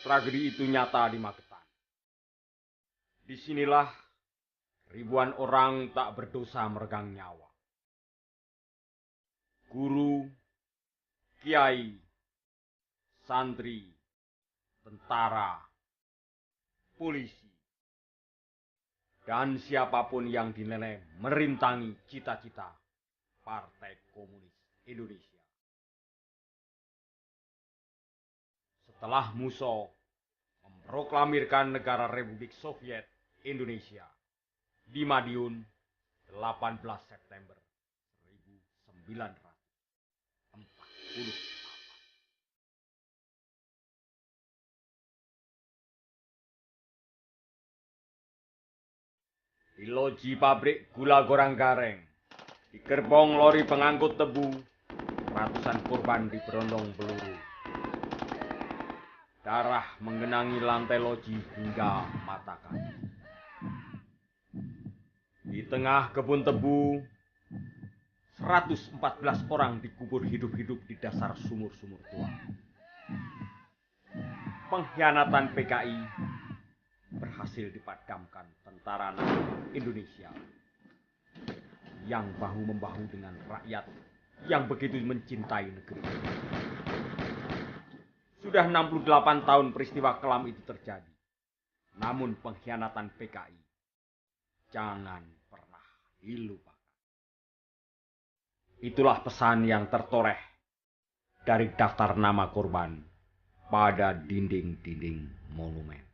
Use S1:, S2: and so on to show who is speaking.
S1: Tragedi itu nyata di Magetan. Disinilah ribuan orang tak berdosa meregang nyawa. Guru, kiai, santri, tentara, polisi, dan siapapun yang dinilai merintangi cita-cita Partai Komunis Indonesia. Setelah Musso memproklamirkan negara Republik Soviet Indonesia di Madiun 18 September 1948. Di loji pabrik gula Gorang Gareng, di gerbong lori pengangkut tebu, ratusan korban diberondong peluru. Darah menggenangi lantai loji hingga mata kaki. Di tengah kebun tebu, 114 orang dikubur hidup-hidup di dasar sumur-sumur tua. Pengkhianatan PKI berhasil dipadamkan Tentara Nasional Indonesia yang bahu-membahu dengan rakyat yang begitu mencintai negeri. Sudah 68 tahun peristiwa kelam itu terjadi. Namun pengkhianatan PKI jangan pernah dilupakan. Itulah pesan yang tertoreh dari daftar nama korban pada dinding-dinding monumen.